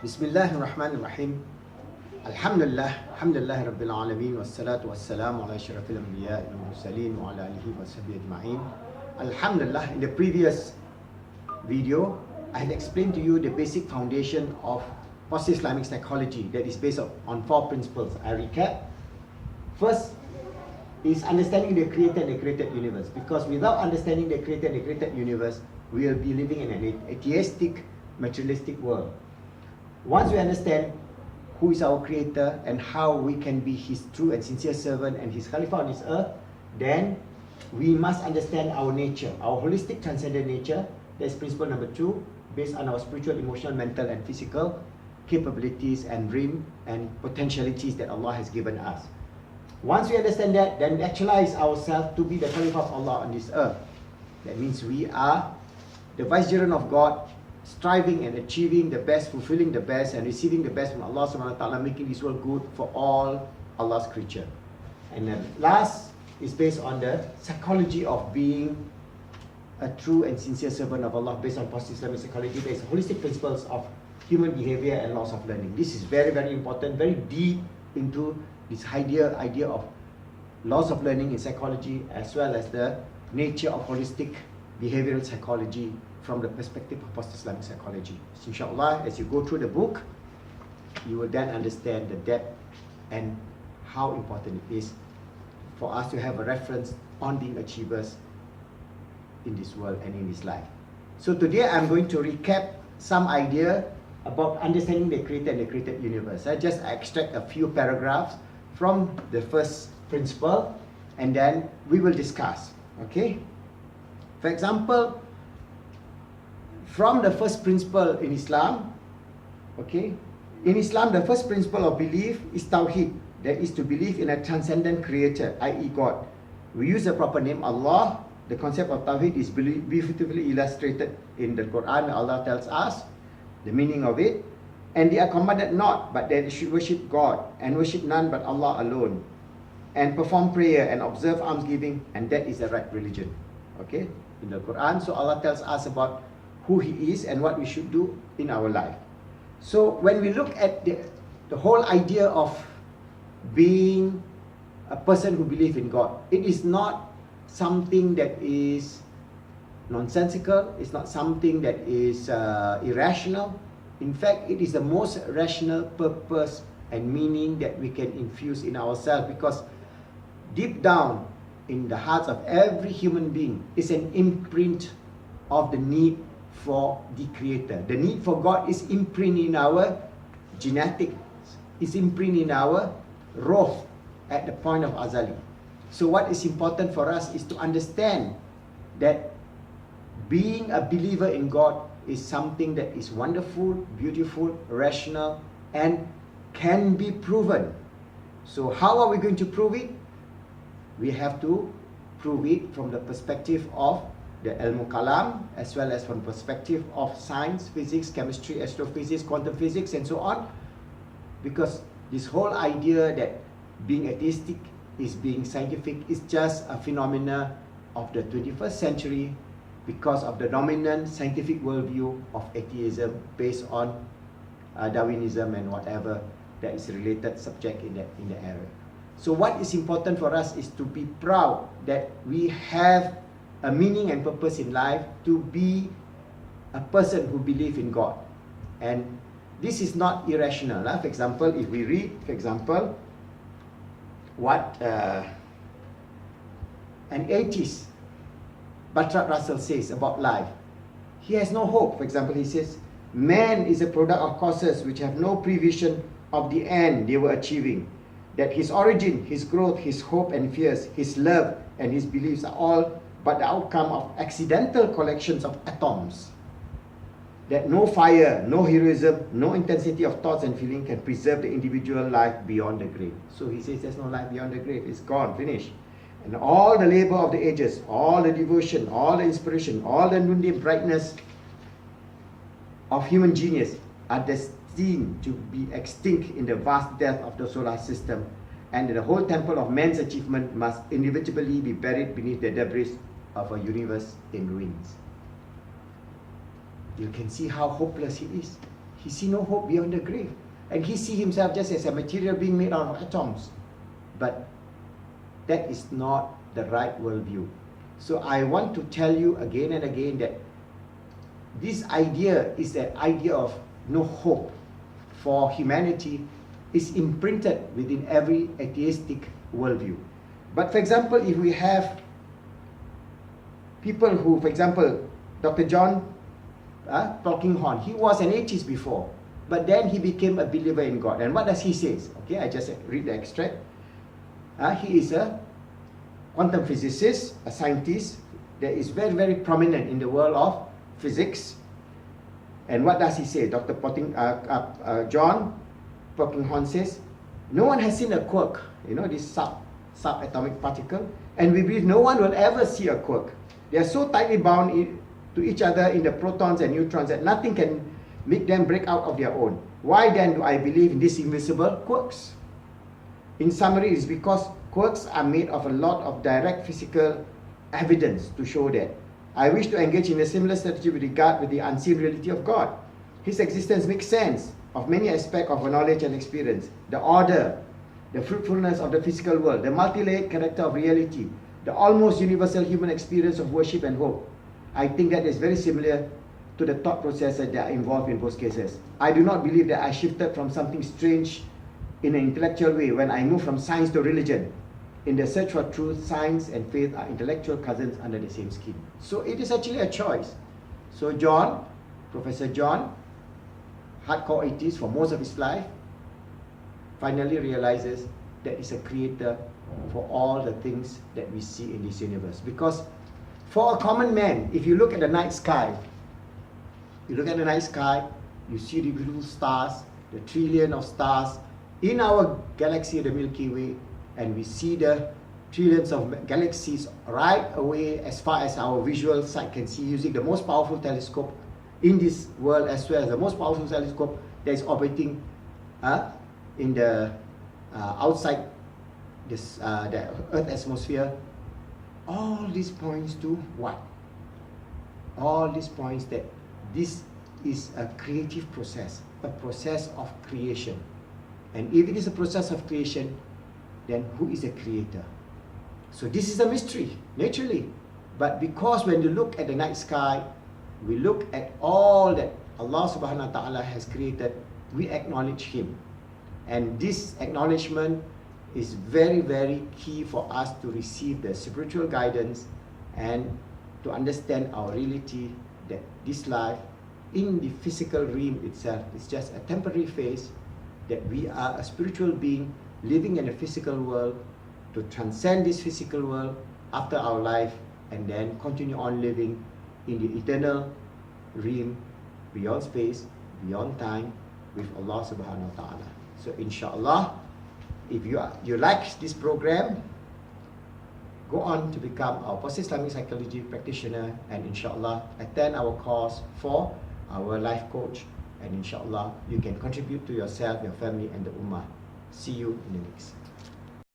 Bismillahirrahmanirrahim. Alhamdulillah Rabbil Alameen, wassalatu wassalamu ala ashrafil anbiya wal mursalin wa ala alihi wa sahbihi ajma'in. Alhamdulillah, in the previous video, I had explained to you the basic foundation of positive Islamic psychology that is based on 4 principles. I recap. First is understanding the creator and the created universe, because without understanding the creator and the created universe, we will be living in an atheistic, materialistic world. Once we understand who is our creator and how we can be his true and sincere servant and his Khalifah on this earth, then we must understand our nature, our holistic transcendent nature. That's principle number 2, based on our spiritual, emotional, mental and physical capabilities and dream and potentialities that Allah has given us. Once we understand that, then actualize ourselves to be the Khalifah of Allah on this earth. That means we are the vicegerent of God, striving and achieving the best, fulfilling the best and receiving the best from Allah subhanahu wa ta'ala, making this world good for all Allah's creature. And then last is based on the psychology of being a true and sincere servant of Allah, based on positive Islamic psychology, based on holistic principles of human behavior and laws of learning. This is very, very important, very deep into this idea of laws of learning in psychology, as well as the nature of holistic behavioral psychology from the perspective of post-Islamic psychology. So inshallah, as you go through the book, you will then understand the depth and how important it is for us to have a reference on being achievers in this world and in this life. So today I'm going to recap some idea about understanding the creator and the created universe. I just extract a few paragraphs from the first principle and then we will discuss. Okay? For example, from the first principle in Islam, okay, in Islam the first principle of belief is Tawheed, that is to believe in a transcendent creator, i.e. God. We use the proper name Allah. The concept of Tawheed is beautifully illustrated in the Quran. Allah tells us the meaning of it. And they are commanded not, but they should worship God and worship none but Allah alone, and perform prayer and observe almsgiving, and that is the right religion. Okay, in the Quran. So Allah tells us about who He is and what we should do in our life. So when we look at the whole idea of being a person who believes in God, it is not something that is nonsensical, it's not something that is irrational. In fact, it is the most rational purpose and meaning that we can infuse in ourselves, because deep down in the hearts of every human being is an imprint of the need for the Creator. The need for God is imprinted in our genetics, is imprinted in our ruh at the point of azali. So what is important for us is to understand that being a believer in God is something that is wonderful, beautiful, rational, and can be proven. So how are we going to prove it? We have to prove it from the perspective of the ilmu kalam, as well as from perspective of science, physics, chemistry, astrophysics, quantum physics, and so on. Because this whole idea that being atheistic is being scientific is just a phenomena of the 21st century, because of the dominant scientific worldview of atheism based on Darwinism and whatever that is related subject in the era. So what is important for us is to be proud that we have a meaning and purpose in life, to be a person who believes in God. And this is not irrational. For example, if we read, for example, what an atheist, Bertrand Russell, says about life. He has no hope. For example, he says, man is a product of causes which have no prevision of the end they were achieving. That his origin, his growth, his hope and fears, his love and his beliefs are all but the outcome of accidental collections of atoms. That no fire, no heroism, no intensity of thoughts and feeling can preserve the individual life beyond the grave. So he says there's no life beyond the grave. It's gone, finished. And all the labor of the ages, all the devotion, all the inspiration, all the noonday brightness of human genius are destined to be extinct in the vast death of the solar system, and the whole temple of man's achievement must inevitably be buried beneath the debris of a universe in ruins. You can see how hopeless he is. He see no hope beyond the grave. And he see himself just as a material being made out of atoms. But that is not the right worldview. So I want to tell you again and again that this idea is an idea of no hope for humanity is imprinted within every atheistic worldview. But for example, if we have people who, for example, Dr. John Polkinghorne, he was an atheist before, but then he became a believer in God. And what does he say? Okay, I just read the extract. He is a quantum physicist, a scientist that is very, very prominent in the world of physics. And what does he say? John Polkinghorne says, no one has seen a quark, this subatomic particle, and we believe no one will ever see a quark. They are so tightly bound to each other in the protons and neutrons that nothing can make them break out of their own. Why then do I believe in these invisible quarks? In summary, it's because quarks are made of a lot of direct physical evidence to show that. I wish to engage in a similar strategy with regard with the unseen reality of God. His existence makes sense of many aspects of our knowledge and experience. The order, the fruitfulness of the physical world, the multi-layered character of reality, the almost universal human experience of worship and hope. I think that is very similar to the thought processes that are involved in both cases. I do not believe that I shifted from something strange in an intellectual way when I moved from science to religion. In the search for truth, science and faith are intellectual cousins under the same skin. So it is actually a choice. So John, Professor John, hardcore atheist for most of his life, finally realizes that he's a creator for all the things that we see in this universe. Because for a common man, if you look at the night sky, you see the beautiful stars, the trillion of stars in our galaxy, the Milky Way, and we see the trillions of galaxies right away as far as our visual sight can see using the most powerful telescope in this world, as well as the most powerful telescope that is orbiting in the outside this, the Earth atmosphere. All these points to what? All these points that this is a creative process, a process of creation. And if it is a process of creation, then who is the creator? So this is a mystery, naturally. But because when you look at the night sky, we look at all that Allah subhanahu wa ta'ala has created, we acknowledge Him. And this acknowledgement is very, very key for us to receive the spiritual guidance and to understand our reality, that this life in the physical realm itself is just a temporary phase, that we are a spiritual being living in a physical world to transcend this physical world after our life and then continue on living in the eternal realm beyond space, beyond time with Allah subhanahu wa ta'ala. So inshallah, if you like this program, go on to become our positive Islamic psychology practitioner, and inshallah attend our course for our life coach, and inshallah you can contribute to yourself, your family and the ummah. See you in the next.